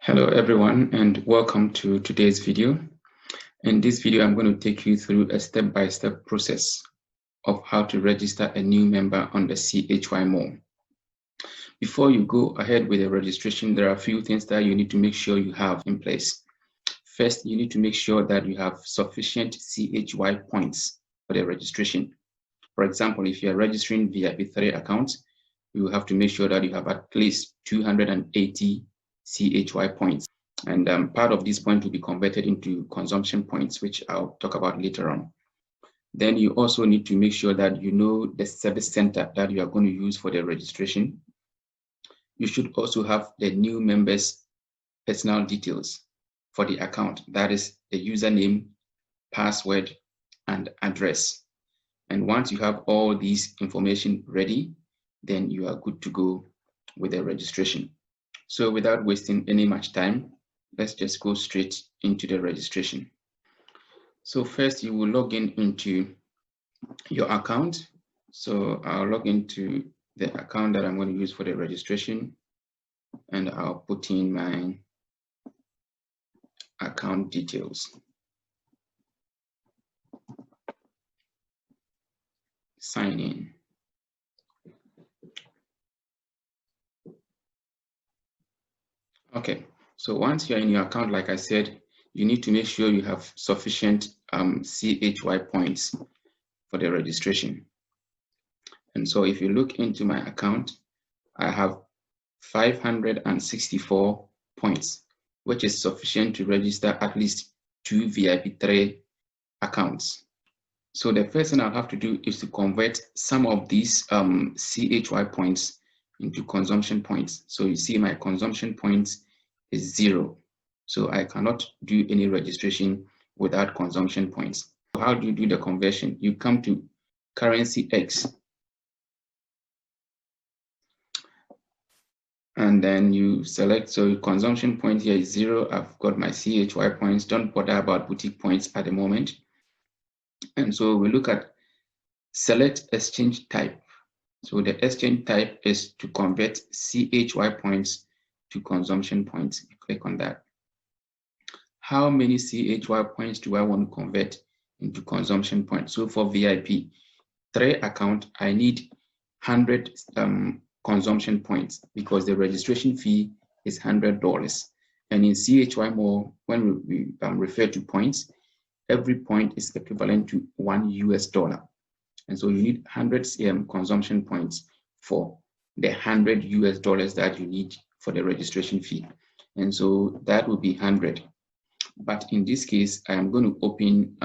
Hello everyone and welcome to today's video. In this video, I'm going to take you through a step-by-step process of how to register a new member on the CHY Mall. Before you go ahead with the registration, there are a few things that you need to make sure you have in place. First, you need to make sure that you have sufficient CHY points for the registration. For example, if you are registering via P2p account, you have to make sure that you have at least 280 CHY points. And part of these points will be converted into consumption points, which I'll talk about later on. Then you also need to make sure that you know the service center that you are going to use for the registration. You should also have the new member's personal details for the account. That is the username, password, and address. And once you have all these information ready, then you are good to go with the registration. So without wasting any much time, let's just go straight into the registration. So first you will log in into your account. So I'll log into the account that I'm going to use for the registration, and I'll put in my account details. Sign in. Okay, so once you're in your account, like I said, you need to make sure you have sufficient CHY points for the registration. And so if you look into my account, I have 564 points, which is sufficient to register at least 2 VIP3 accounts. So the first thing I'll have to do is to convert some of these CHY points into consumption points. So you see my consumption points is 0. So I cannot do any registration without consumption points. How do you do the conversion? You come to currency X, and then you select, so consumption point here is 0. I've got my CHY points. Don't bother about boutique points at the moment. And so we look at select exchange type. So the exchange type is to convert CHY points to consumption points. You click on that. How many CHY points do I want to convert into consumption points? So for VIP 3 account, I need 100 consumption points because the registration fee is $100. And in CHY Mall, when we refer to points, every point is equivalent to $1. And so you need 100 consumption points for the $100 that you need for the registration fee. And so that will be 100. But in this case, I am going to open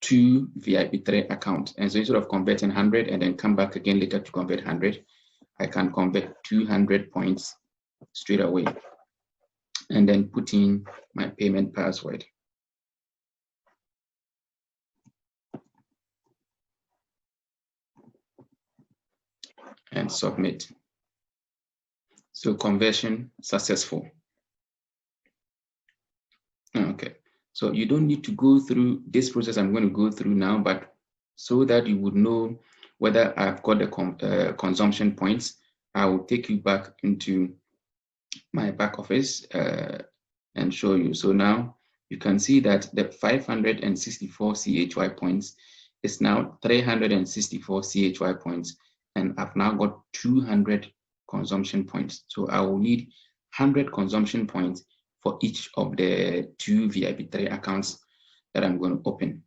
2 VIP3 accounts. And so instead of converting 100 and then come back again later to convert 100, I can convert 200 points straight away and then put in my payment password. And submit. So conversion successful. Okay, so you don't need to go through this process I'm going to go through now, but so that you would know whether I've got the consumption points, I will take you back into my back office and show you. So now you can see that the 564 CHY points is now 364 CHY points, and I've now got 200 consumption points. So I will need 100 consumption points for each of the 2 VIP3 accounts that I'm going to open.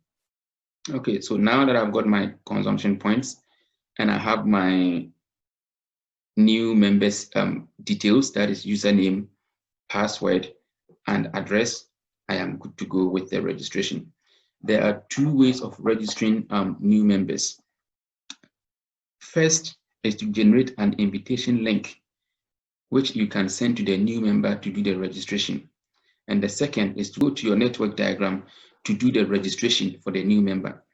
Okay, so now that I've got my consumption points and I have my new members details, that is username, password, and address, I am good to go with the registration. There are 2 ways of registering new members. First is to generate an invitation link, which you can send to the new member to do the registration. And the second is to go to your network diagram to do the registration for the new member.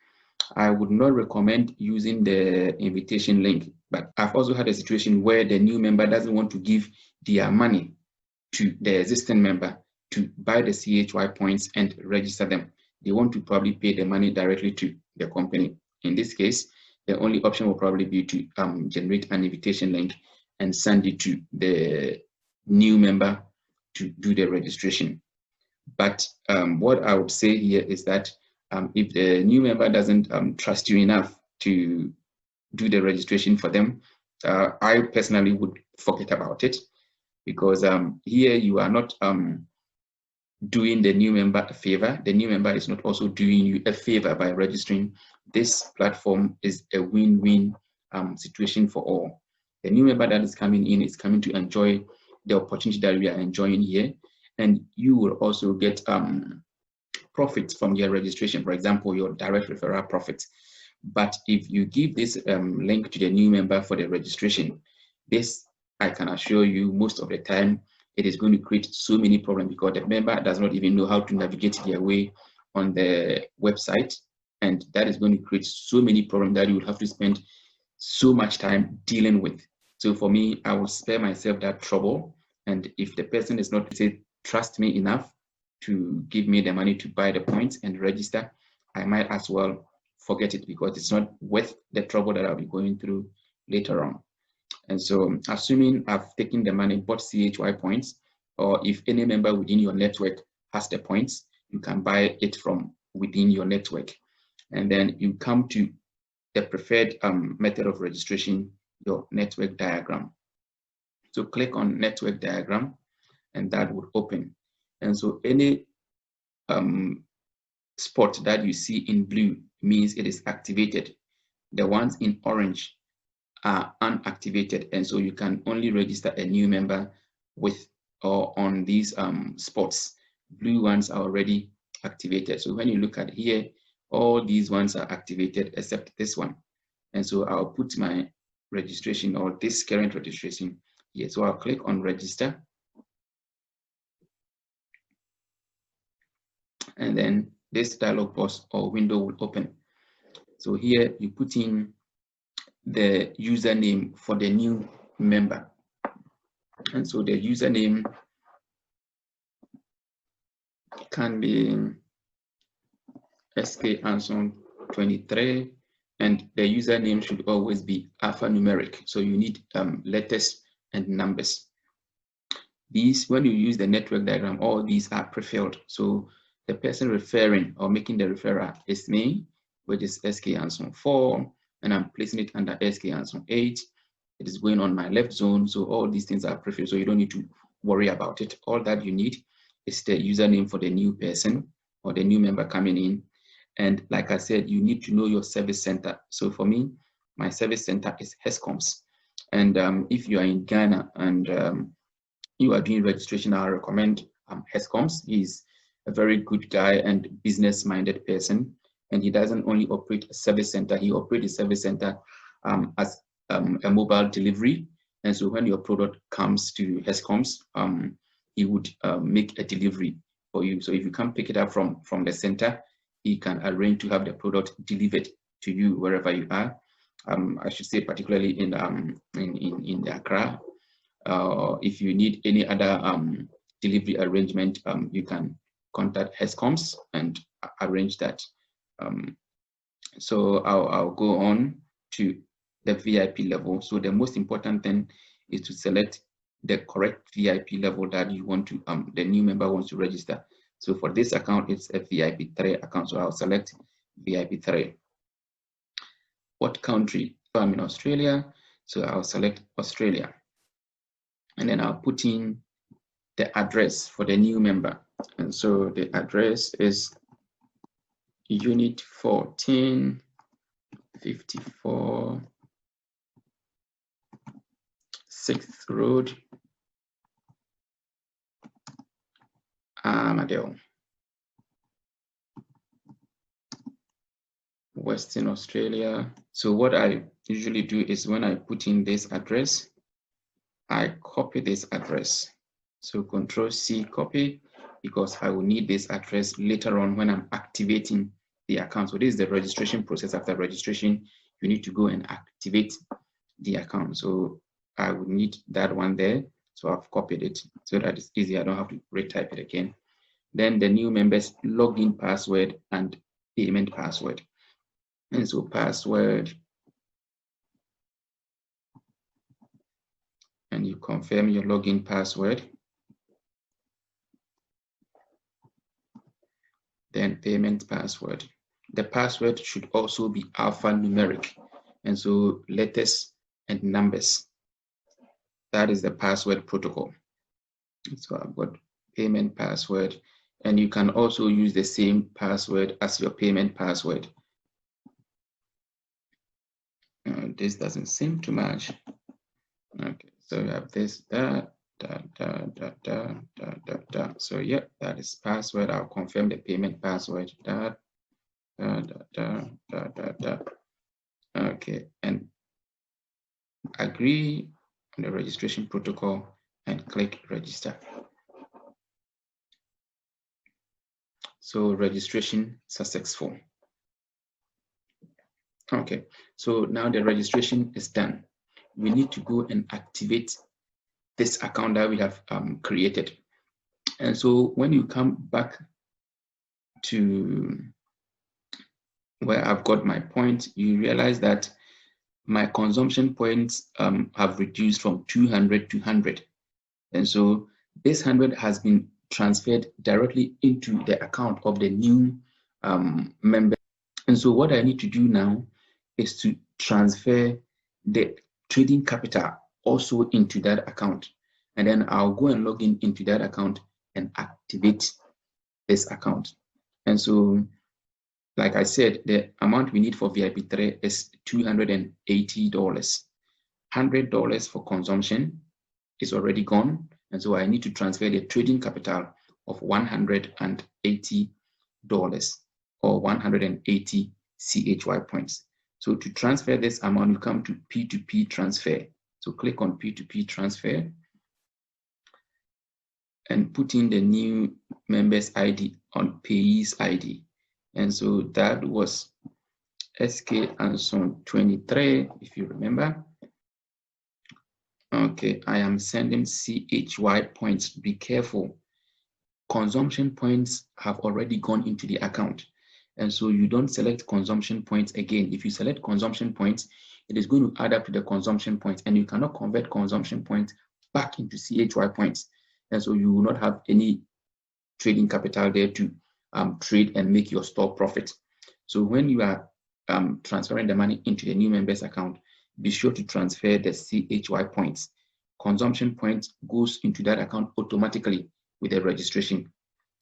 I would not recommend using the invitation link, but I've also had a situation where the new member doesn't want to give their money to the existing member to buy the CHY points and register them. They want to probably pay the money directly to the company. In this case, the only option will probably be to generate an invitation link and send it to the new member to do the registration. But what I would say here is that if the new member doesn't trust you enough to do the registration for them, I personally would forget about it, because here you are not doing the new member a favor. The new member is not also doing you a favor by registering. This platform is a win-win situation for all. The new member that is coming in is coming to enjoy the opportunity that we are enjoying here, and you will also get profits from your registration, for example, your direct referral profits. But if you give this link to the new member for the registration, this, I can assure you, most of the time, it is going to create so many problems, because the member does not even know how to navigate their way on the website. And that is going to create so many problems that you will have to spend so much time dealing with. So for me, I will spare myself that trouble. And if the person is not, say, trust me enough to give me the money to buy the points and register, I might as well forget it, because it's not worth the trouble that I'll be going through later on. And so, assuming I've taken the money, bought CHY points, or if any member within your network has the points, you can buy it from within your network. And then you come to the preferred method of registration, your network diagram. So click on network diagram, and that would open. And so any spot that you see in blue means it is activated. The ones in orange are unactivated, and so you can only register a new member with or on these spots. Blue ones are already activated. So when you look at here, all these ones are activated except this one. And so I'll put my registration, or this current registration here. So I'll click on register, and then this dialog box or window will open. So here you put in the username for the new member. And so the username can be SK Anson 23, and the username should always be alphanumeric. So you need letters and numbers. These, when you use the network diagram, all these are pre-filled. So the person referring or making the referral is me, which is SK Anson 4, and I'm placing it under SK Anson 8. It is going on my left zone. So all these things are pre-filled, so you don't need to worry about it. All that you need is the username for the new person or the new member coming in. And like I said, you need to know your service center. So for me, my service center is HESCOMS. And if you are in Ghana and you are doing registration, I recommend HESCOMS. He's a very good guy and business-minded person. And he doesn't only operate a service center, he operates a service center as a mobile delivery. And so when your product comes to HESCOMS, he would make a delivery for you. So if you can't pick it up from the center, he can arrange to have the product delivered to you wherever you are. I should say particularly in Accra. If you need any other delivery arrangement, you can contact HESCOMS and arrange that. So I'll go on to the VIP level. So the most important thing is to select the correct VIP level that you want to, the new member wants to register. So for this account, it's a VIP 3 account. So I'll select VIP 3. What country? So I'm in Australia. So I'll select Australia. And then I'll put in the address for the new member. And so the address is Unit 14, 54, 6th Road, Armadale, Western Australia. So what I usually do is when I put in this address, I copy this address. So Control-C copy, because I will need this address later on when I'm activating the account. So this is the registration process. After registration, you need to go and activate the account. So I would need that one there. So I've copied it so that it's easy. I don't have to retype it again. Then the new member's login password and payment password. And so password, and you confirm your login password. then payment password. The password should also be alphanumeric, and so letters and numbers. That is the password protocol. So I've got payment password, and you can also use the same password as your payment password. This doesn't seem to match. Okay, so we have this, So yeah, that is password. I'll confirm the payment password. Okay, and agree on the registration protocol and click register. So registration successful. Okay, so now the registration is done. We need to go and activate this account that we have created. And so when you come back to where I've got my points, you realize that my consumption points have reduced from 200 to 100. And so this 100 has been transferred directly into the account of the new member. And so what I need to do now is to transfer the trading capital also into that account. And then I'll go and log into that account and activate this account. And so, like I said, the amount we need for VIP3 is $280. $100 for consumption is already gone. And so I need to transfer the trading capital of $180 or 180 CHY points. So to transfer this amount, you come to P2p Transfer. So click on P2p Transfer and put in the new member's ID on payee's ID. And so that was SK Anson 23, if you remember. Okay, I am sending CHY points. Be careful. Consumption points have already gone into the account. And so you don't select consumption points again. If you select consumption points, it is going to add up to the consumption points, and you cannot convert consumption points back into CHY points. And so you will not have any trading capital there to trade and make your store profit. So when you are transferring the money into the new member's account, be sure to transfer the CHY points. Consumption points goes into that account automatically with the registration.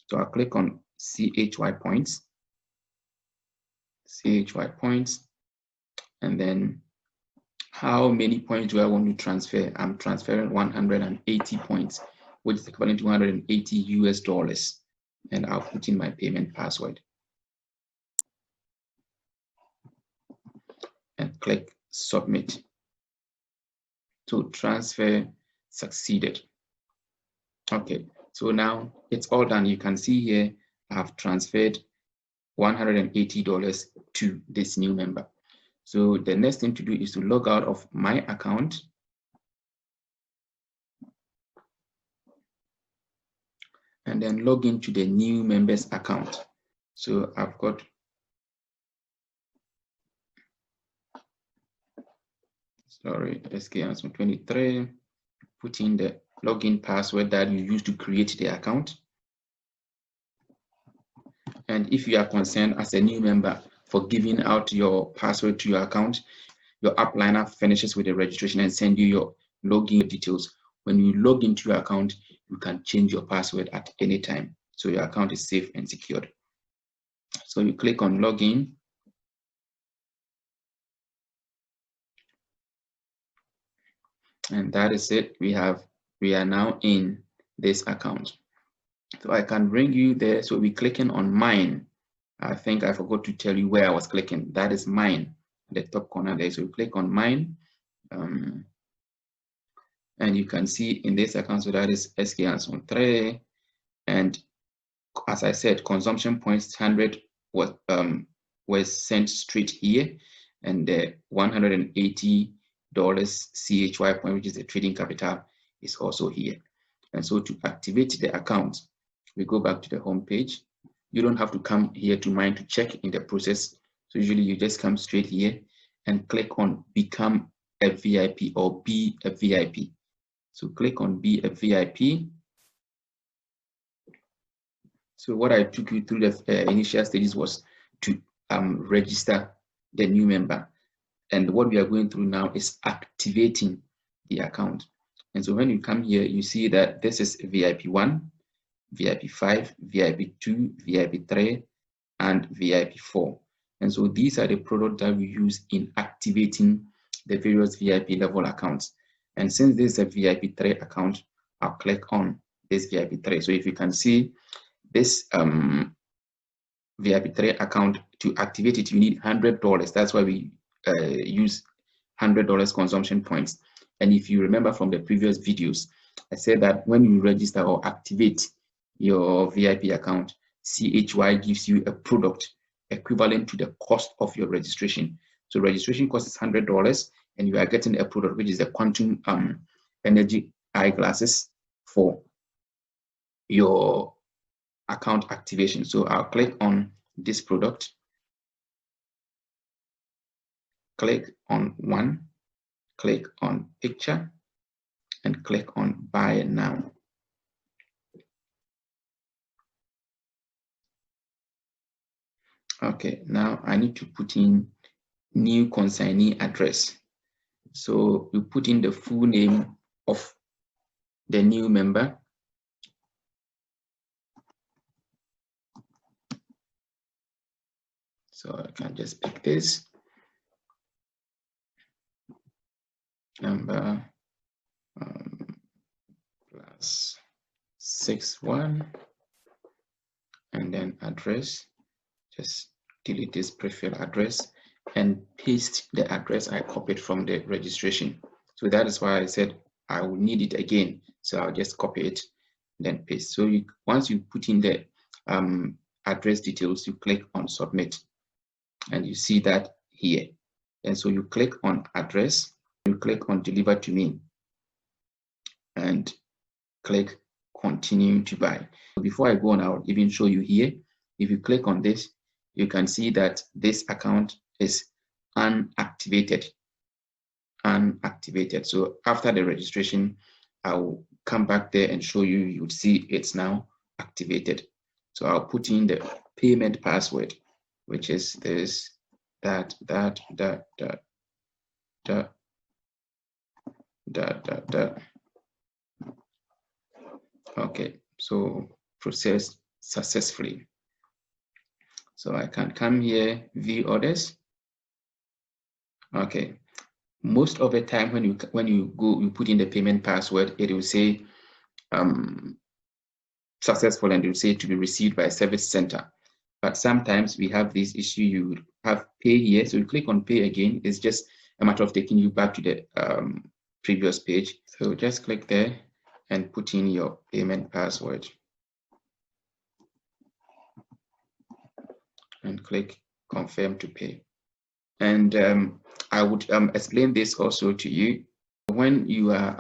So I'll click on CHY points, and then how many points do I want to transfer? I'm transferring 180 points, which is equivalent to $180 US, and I'll put in my payment password and click submit. So transfer succeeded. Okay, so now it's all done. You can see here I have transferred $180 to this new member. So the next thing to do is to log out of my account and then log into the new member's account. So I've got, SK Answer 23, put in the login password that you used to create the account. And if you are concerned as a new member for giving out your password to your account, your app liner finishes with the registration and send you your login details. When you log into your account, you can change your password at any time. So your account is safe and secured. So you click on login. And that is it. We are now in this account. So I can bring you there. So we're clicking on mine. I think I forgot to tell you where I was clicking. That is mine, the top corner there. So we click on mine. And you can see in this account, so that is SK Anson 3. And as I said, consumption points 100 was sent straight here, and the $180 CHY point, which is the trading capital, is also here. And so to activate the account, we go back to the home page. You don't have to come here to mine to check in the process. So usually you just come straight here and click on become a VIP or be a VIP. So click on be a VIP. So what I took you through the initial stages was to register the new member. And what we are going through now is activating the account. And so when you come here, you see that this is VIP 1, VIP 5, VIP 2, VIP 3, and VIP 4. And so these are the products that we use in activating the various VIP level accounts. And since this is a VIP 3 account, I'll click on this VIP 3. So if you can see this VIP 3 account, to activate it, you need $100. That's why we use $100 consumption points. And if you remember from the previous videos, I said that when you register or activate your VIP account, CHY gives you a product equivalent to the cost of your registration. So registration cost is $100, and you are getting a product which is a quantum energy eyeglasses for your account activation. So I'll click on this product, click on one, click on picture, and click on buy now. Okay, now I need to put in new consignee address. So you put in the full name of the new member. So I can just pick this number plus 61, and then address. Just delete this prefill address and paste the address I copied from the registration. So that is why I said I will need it again. So I'll just copy it, then paste. So once you put in the address details, you click on submit, and you see that here. And so you click on address, you click on deliver to me, and click continue to buy. So before I go on, I'll even show you here. If you click on this, you can see that this account is unactivated. So after the registration, I'll come back there and show you. You would see it's now activated. So I'll put in the payment password, which is this, that. Okay, so processed successfully. So I can come here, view orders. Okay, most of the time when you go, you put in the payment password, it will say successful, and it will say to be received by service center. But sometimes we have this issue. You have pay here, so you click on pay again. It's just a matter of taking you back to the previous page. So just click there and put in your payment password and click confirm to pay. And I would explain this also to you. When you are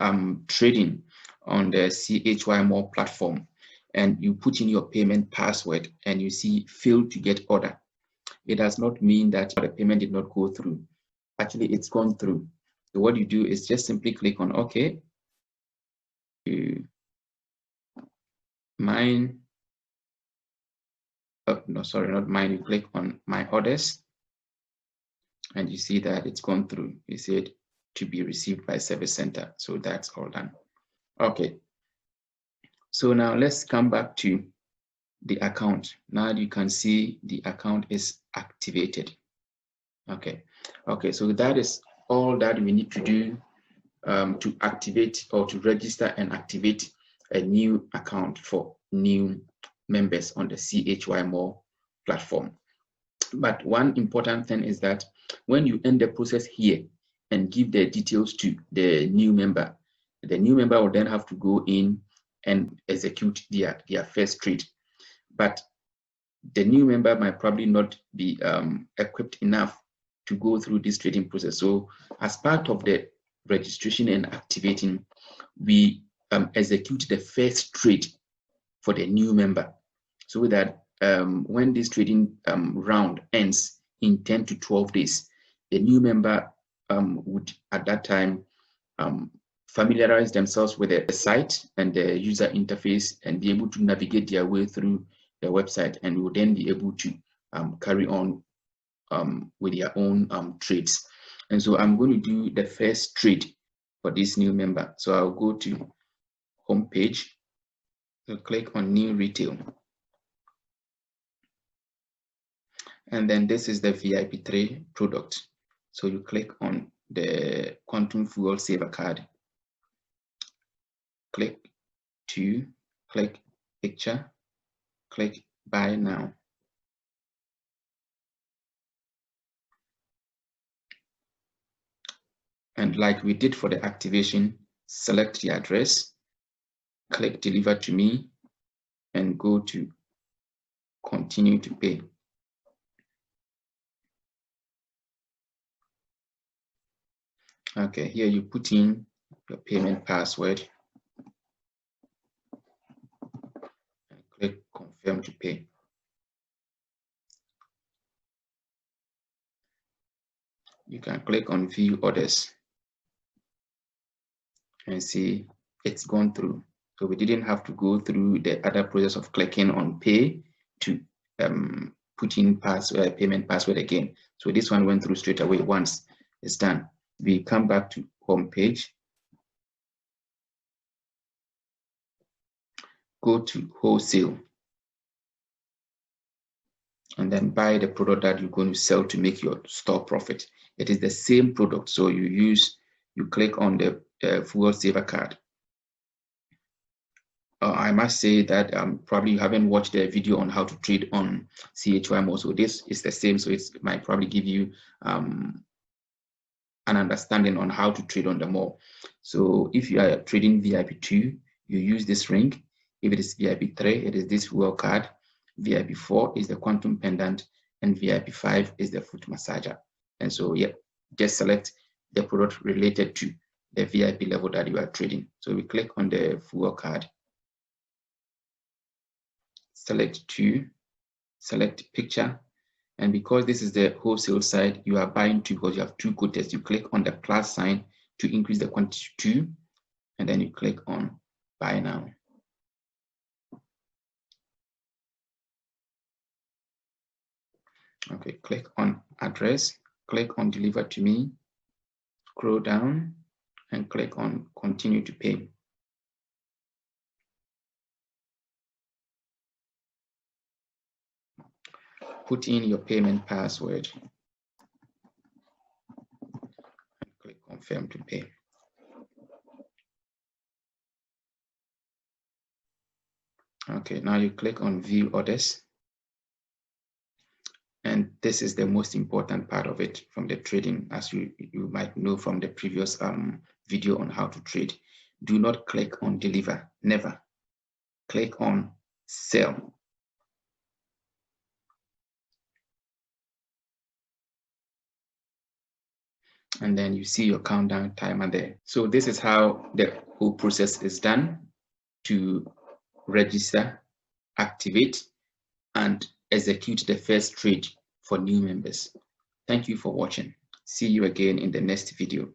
trading on the CHY Mall platform and you put in your payment password and you see failed to get order, it does not mean that the payment did not go through. Actually, it's gone through. So what you do is just simply click on OK. Mine. Oh, no, sorry, not mine. You click on my orders, and you see that it's gone through. You see it to be received by service center. So that's all done. Okay. So now let's come back to the account. Now you can see the account is activated. Okay. So that is all that we need to do to activate or to register and activate a new account for new members on the CHY Mall platform. But one important thing is that when you end the process here and give the details to the new member will then have to go in and execute their first trade. But the new member might probably not be equipped enough to go through this trading process. So as part of the registration and activating, we execute the first trade for the new member, so that when this trading round ends in 10 to 12 days, the new member would at that time familiarize themselves with the site and the user interface and be able to navigate their way through the website and will then be able to carry on with their own trades. And so I'm going to do the first trade for this new member. So I'll go to home page, so click on new retail, and then this is the VIP3 product. So you click on the Quantum Fuel Saver card, click to, click picture, click buy now. And like we did for the activation, select the address, click deliver to me, and go to continue to pay. Okay, here you put in your payment password and click confirm to pay. You can click on view orders and see it's gone through. So we didn't have to go through the other process of clicking on pay to put in payment password again. So this one went through straight away once it's done. We come back to home page, go to wholesale, and then buy the product that you're going to sell to make your store profit. It is the same product. So you click on the Fuel Saver card. I must say that probably you haven't watched the video on how to trade on CHY Mall. So this is the same. So it might probably give you an understanding on how to trade on the mall. So if you are trading VIP2, you use this ring. If it is VIP3, it is this fuel card. VIP4 is the quantum pendant, and VIP5 is the foot massager. And so, yeah, just select the product related to the VIP level that you are trading. So we click on the fuel card, select two, select picture, and because this is the wholesale side, you are buying two because you have two quotas. You click on the plus sign to increase the quantity to 2, and then you click on buy now. Okay, click on address, click on deliver to me, scroll down and click on continue to pay. Put in your payment password and click confirm to pay. Okay, now you click on view orders. And this is the most important part of it from the trading, as you might know from the previous video on how to trade. Do not click on deliver, never. Click on sell. And then you see your countdown timer there. So this is how the whole process is done to register, activate, and execute the first trade for new members. Thank you for watching. See you again in the next video.